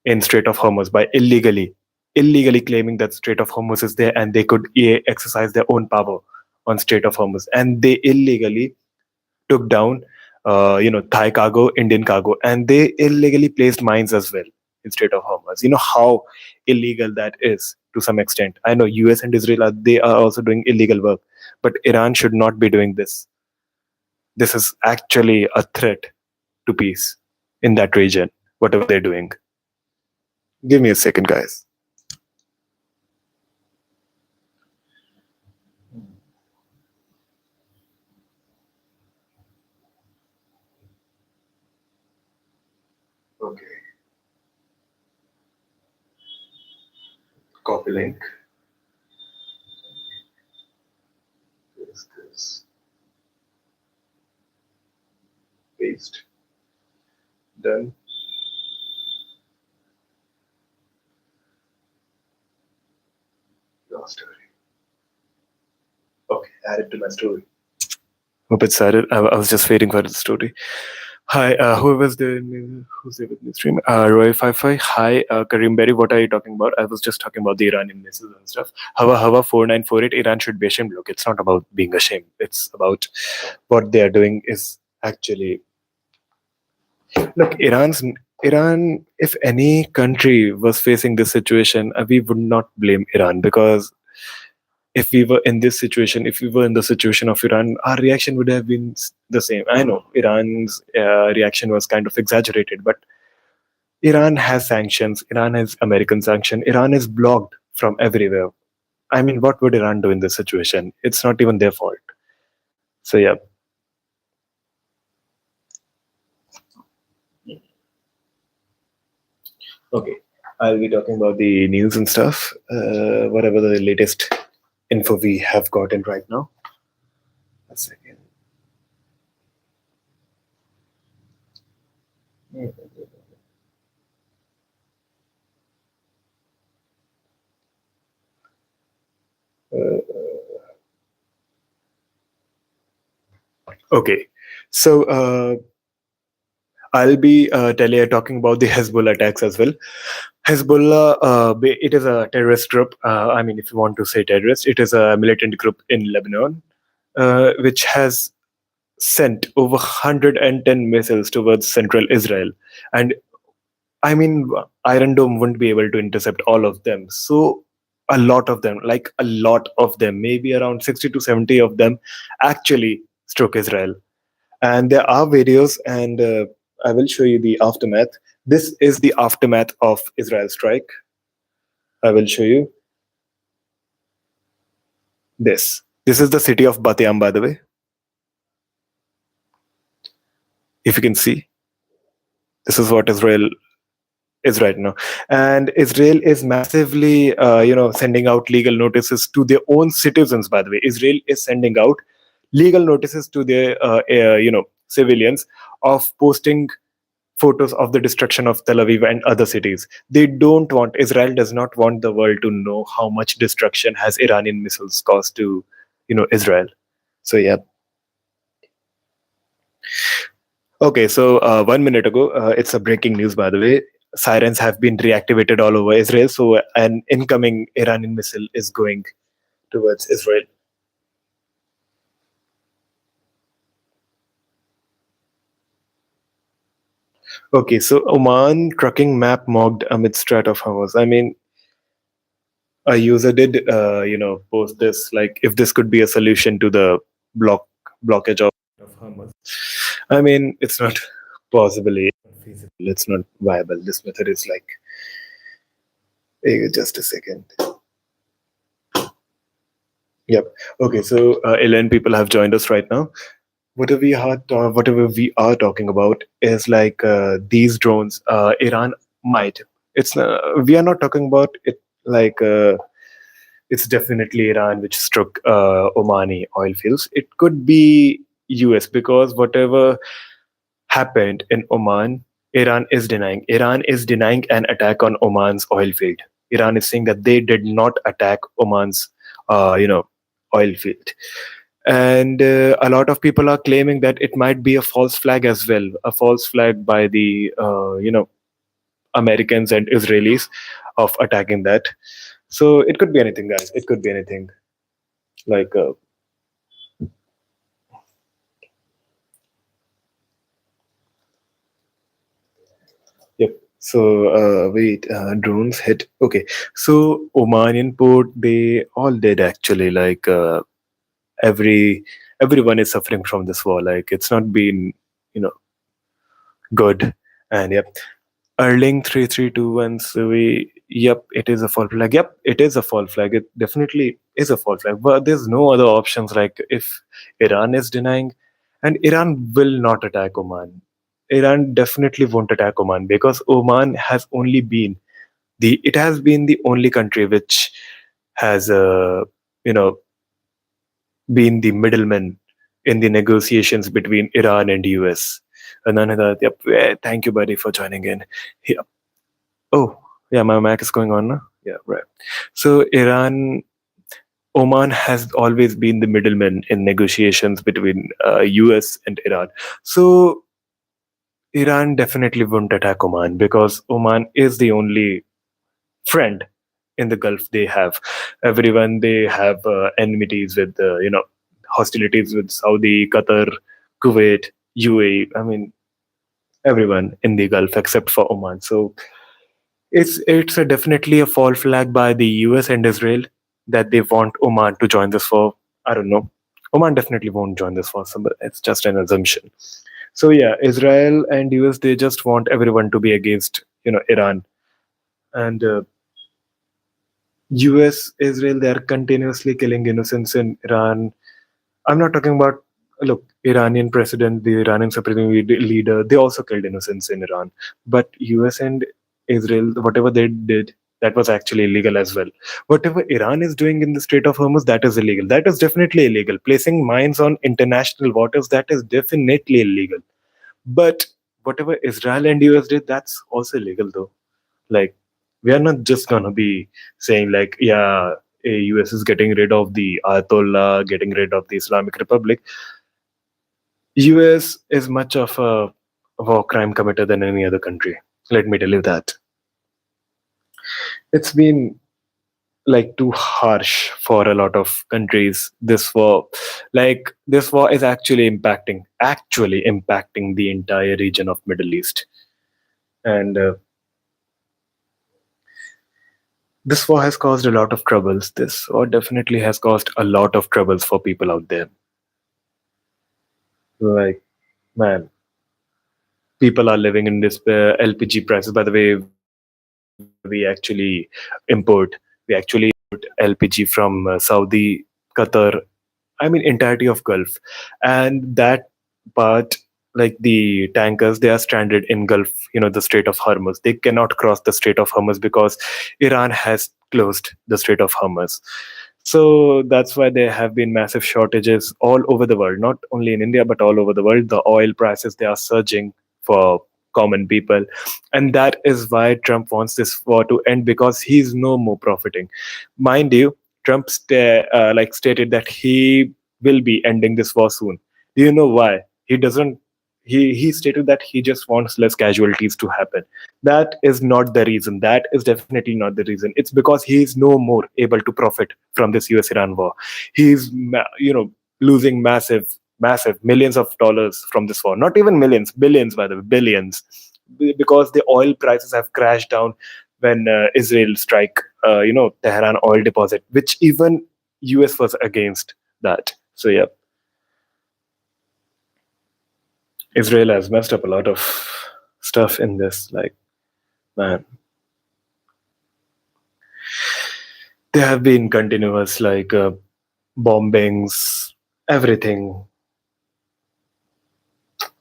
in Strait of Hormuz by illegally claiming that Strait of Hormuz is there and they could exercise their own power on Strait of Hormuz, and they illegally took down, Thai cargo, Indian cargo, and they illegally placed mines as well in Strait of Hormuz. You know how illegal that is to some extent. I know US and Israel they are also doing illegal work, but Iran should not be doing this. This is actually a threat to peace in that region, whatever they're doing. Give me a second, guys. Okay. Copy link. This. Paste. Done. Your story. Okay, add it to my story. Hope it's added. I was just waiting for the story. Hi, whoever's there, who's there with me stream? Roy Fi. Hi, Karim Berry. What are you talking about? I was just talking about the Iranian missiles and stuff. Hawa 4948. Iran should be ashamed. Look, it's not about being ashamed. It's about what they are doing is actually. Look, Iran, if any country was facing this situation, we would not blame Iran, because if we were in this situation, if we were in the situation of Iran, our reaction would have been the same. I know Iran's reaction was kind of exaggerated, but Iran has sanctions. Iran has American sanction. Iran is blocked from everywhere. I mean, what would Iran do in this situation? It's not even their fault. So yeah. Okay. I'll be talking about the news and stuff. Whatever the latest info we have gotten right now. A second. Okay. So I'll be talking about the Hezbollah attacks as well. Hezbollah, it is a terrorist group. I mean, if you want to say terrorist, it is a militant group in Lebanon, which has sent over 110 missiles towards central Israel. And I mean, Iron Dome wouldn't be able to intercept all of them. So, a lot of them, like a lot of them, maybe around 60 to 70 of them, actually struck Israel. And there are videos, and I will show you the aftermath. This is the aftermath of Israel strike. I will show you this. This is the city of Bat by the way, if you can see. This is what Israel is right now, and Israel is massively sending out legal notices to their own citizens. By the way, Israel is sending out legal notices to their civilians of posting photos of the destruction of Tel Aviv and other cities. They don't want, Israel does not want the world to know how much destruction has Iranian missiles caused to Israel. So yeah. Okay, so 1 minute ago, it's a breaking news, by the way. Sirens have been reactivated all over Israel, so an incoming Iranian missile is going towards Israel. Okay, so Oman trucking map mocked amid strat of Hamas. I mean, a user did, post this, like if this could be a solution to the blockage of Hamas. I mean, it's not possibly feasible. It's not viable. This method is like, just a second. Yep. Okay. So 11 people have joined us right now. Whatever we are talking about is like these drones. Iran might. We are not talking about it like it's definitely Iran which struck Omani oil fields. It could be US, because whatever happened in Oman, Iran is denying. Iran is denying an attack on Oman's oil field. Iran is saying that they did not attack Oman's, oil field. And a lot of people are claiming that it might be a false flag as well, a false flag by the, Americans and Israelis of attacking that. So it could be anything, guys. It could be anything. Like, yep. So wait, drones hit. Okay. So Omanian port, they all did actually. Like everyone is suffering from this war. Like it's not been, you know, good. And yep, Erling 3321. So yep, it is a false flag. Yep, it is a false flag. It definitely is a false flag. But there's no other options. Like if Iran is denying, and Iran will not attack Oman. Iran definitely won't attack Oman, because Oman has only been it has been the only country which has you know been the middleman in the negotiations between Iran and US. And then yep, thank you, buddy, for joining in. Yeah. Oh, yeah, my mic is going on now. Yeah, right. So Oman has always been the middleman in negotiations between US and Iran. So Iran definitely wouldn't attack Oman, because Oman is the only friend in the Gulf they have. Everyone, they have enmities with, hostilities with Saudi, Qatar, Kuwait, UAE. I mean, everyone in the Gulf except for Oman. So it's a definitely a fall flag by the US and Israel that they want Oman to join this war. I don't know. Oman definitely won't join this war, so but it's just an assumption. So yeah, Israel and US, they just want everyone to be against Iran. And US, Israel, they are continuously killing innocents in Iran. I'm not talking about, look, Iranian president, the Iranian supreme leader, they also killed innocents in Iran. But US and Israel, whatever they did, that was actually illegal as well. Whatever Iran is doing in the Strait of Hormuz, that is illegal. That is definitely illegal. Placing mines on international waters, that is definitely illegal. But whatever Israel and US did, that's also illegal though. Like, we are not just gonna be saying like, yeah, US is getting rid of the Ayatollah, getting rid of the Islamic Republic. US is much of a war crime committer than any other country. Let me tell you that. It's been like too harsh for a lot of countries. This war, like this war is actually impacting the entire region of Middle East. And this war has caused a lot of troubles. This war definitely has caused a lot of troubles for people out there. Like, man, people are living in this LPG prices. By the way, we actually import, LPG from Saudi, Qatar, I mean, entirety of Gulf, and that part, like the tankers, they are stranded in Gulf. The Strait of Hormuz. They cannot cross the Strait of Hormuz because Iran has closed the Strait of Hormuz. So that's why there have been massive shortages all over the world, not only in India but all over the world. The oil prices, they are surging for common people, and that is why Trump wants this war to end, because he's no more profiting. Mind you, Trump stated that he will be ending this war soon. Do you know why? He doesn't. He stated that he just wants less casualties to happen. That is not the reason. That is definitely not the reason. It's because he is no more able to profit from this US-Iran war. He's losing massive millions of dollars from this war. Not even millions, billions, by the way, billions, because the oil prices have crashed down when Israel strike, Tehran oil deposit, which even US was against that. So yeah, Israel has messed up a lot of stuff in this. Like, man, there have been continuous bombings, everything.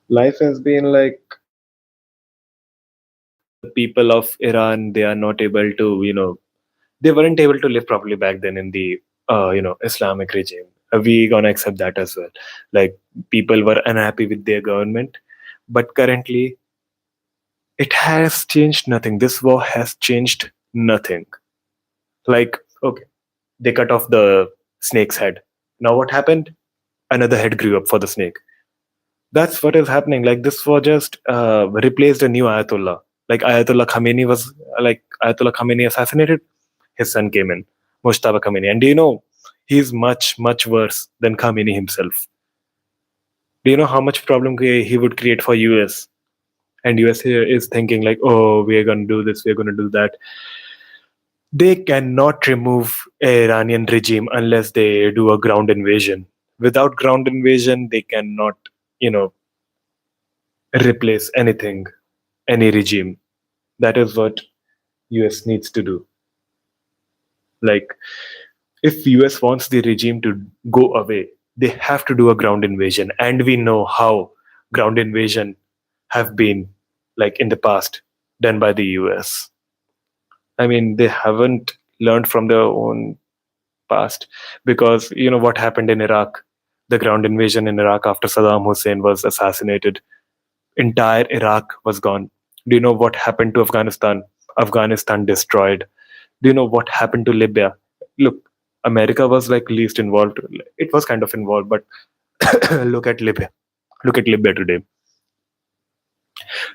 Life has been like, the people of Iran, they are not able to, they weren't able to live properly back then in the Islamic regime. We gonna accept that as well. Like, people were unhappy with their government, but currently it has changed nothing. This war has changed nothing. Like, okay, they cut off the snake's head. Now what happened? Another head grew up for the snake. That's what is happening. Like, this war just replaced a new Ayatollah. Like, Ayatollah Khamenei assassinated, his son came in, Mujtaba Khamenei. And do you know, he's much, much worse than Khamenei himself. Do you know how much problem he would create for US? And US here is thinking like, oh, we are going to do this, we are going to do that. They cannot remove Iranian regime unless they do a ground invasion. Without ground invasion, they cannot, you know, replace anything, any regime. That is what US needs to do. Like, if US wants the regime to go away, they have to do a ground invasion. And we know how ground invasion have been, like, in the past, done by the US. I mean, they haven't learned from their own past, because you know what happened in Iraq, the ground invasion in Iraq after Saddam Hussein was assassinated. Entire Iraq was gone. Do you know what happened to Afghanistan? Afghanistan destroyed. Do you know what happened to Libya? Look, America was like least involved. It was kind of involved, but look at Libya. Look at Libya today.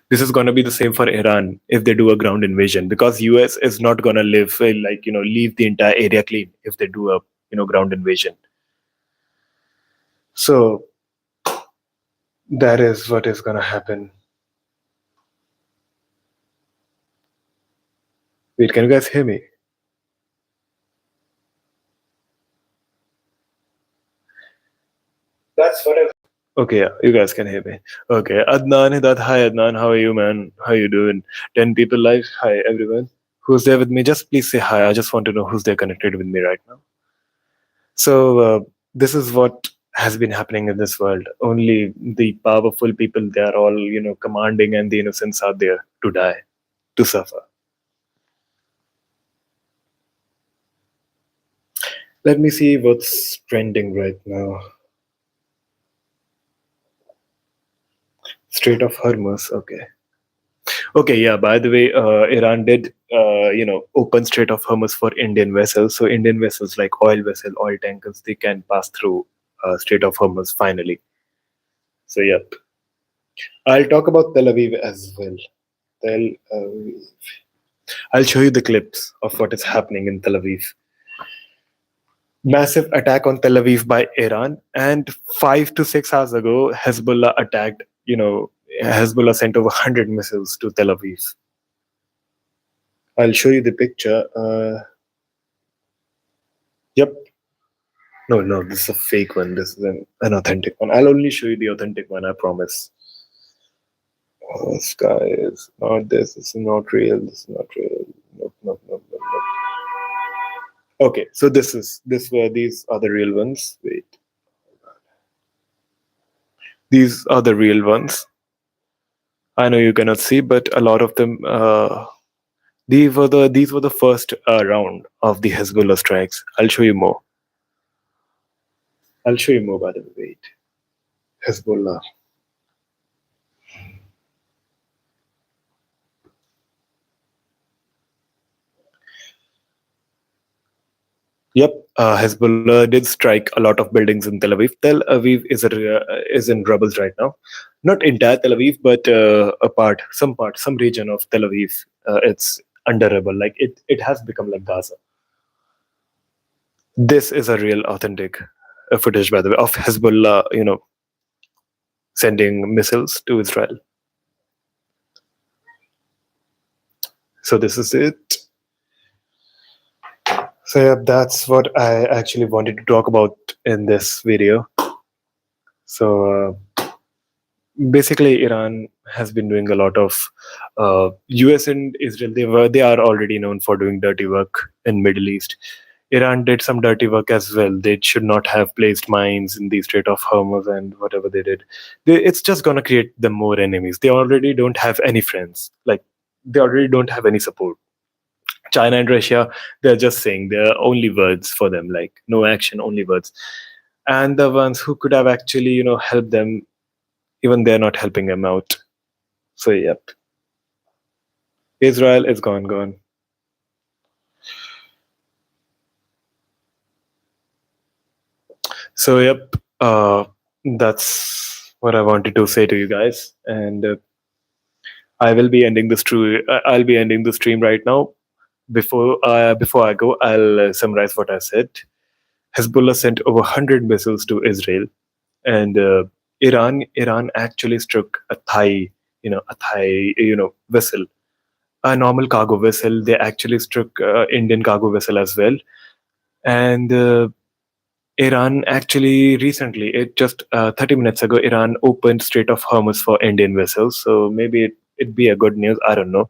This is going to be the same for Iran if they do a ground invasion, because US is not going to leave the entire area clean if they do a ground invasion. So that is what is going to happen. Wait, can you guys hear me? That's what I. Okay, yeah, you guys can hear me. Okay, Adnan, Hidat, hi Adnan, how are you, man? How you doing? 10 people live. Hi everyone. Who's there with me? Just please say hi. I just want to know who's there connected with me right now. So this is what has been happening in this world. Only the powerful people, they are all commanding, and the innocents are there to die, to suffer. Let me see what's trending right now. Strait of Hormuz. Okay. Okay. Yeah. By the way, Iran did, open Strait of Hormuz for Indian vessels. So Indian vessels like oil vessel, oil tankers, they can pass through Strait of Hormuz finally. So yeah, I'll talk about Tel Aviv as well. Tel Aviv. I'll show you the clips of what is happening in Tel Aviv. Massive attack on Tel Aviv by Iran, and 5 to 6 hours ago, Hezbollah attacked. Hezbollah sent over 100 missiles to Tel Aviv. I'll show you the picture. Yep. No, no, this is a fake one. This is an authentic one. I'll only show you the authentic one, I promise. Oh, this guy is not this. This is not real. This is not real. Nope, nope, nope, nope, nope. Okay, so these are the real ones. Wait. These are the real ones. I know you cannot see, but a lot of them. These were the first round of the Hezbollah strikes. I'll show you more. I'll show you more. By the way, wait. Hezbollah. Yep, Hezbollah did strike a lot of buildings in Tel Aviv. Tel Aviv is in rubbles right now. Not entire Tel Aviv, but some region of Tel Aviv. It's under rubble. Like it has become like Gaza. This is a real authentic footage, by the way, of Hezbollah, sending missiles to Israel. So this is it. So yeah, that's what I actually wanted to talk about in this video. So basically, Iran has been doing a lot of US and Israel. They are already known for doing dirty work in Middle East. Iran did some dirty work as well. They should not have placed mines in the Strait of Hormuz, and whatever they did, it's just gonna create them more enemies. They already don't have any friends. Like they already don't have any support. China and Russia, they're just saying, they're only words for them, like no action, only words. And the ones who could have actually, helped them, even they're not helping them out. So yep, Israel is gone. So yep, that's what I wanted to say to you guys, and I will be ending the stream. I'll be ending the stream right now. Before I go, I'll summarize what I said. Hezbollah sent over 100 missiles to Israel, and Iran actually struck a Thai vessel, a normal cargo vessel. They actually struck Indian cargo vessel as well, and Iran actually recently, it just 30 minutes ago, Iran opened Strait of Hormuz for Indian vessels. So maybe it'd be a good news. I don't know.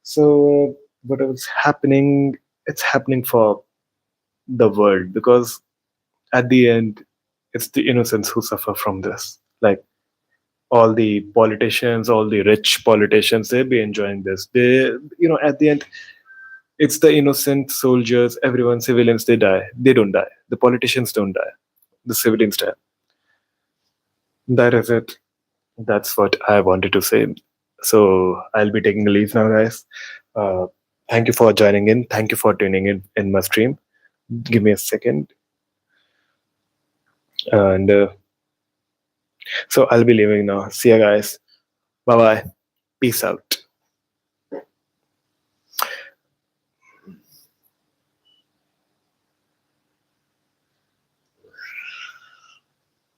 So what was happening? It's happening for the world, because at the end, it's the innocents who suffer from this. Like all the politicians, all the rich politicians, they'll be enjoying this. At the end, it's the innocent soldiers, everyone, civilians, they die. They don't die. The politicians don't die. The civilians die. That is it. That's what I wanted to say. So I'll be taking a leave now, guys. Uh, Thank you for joining in. Thank you for tuning in my stream. Give me a second. And so I'll be leaving now. See you guys. Bye bye. Peace out.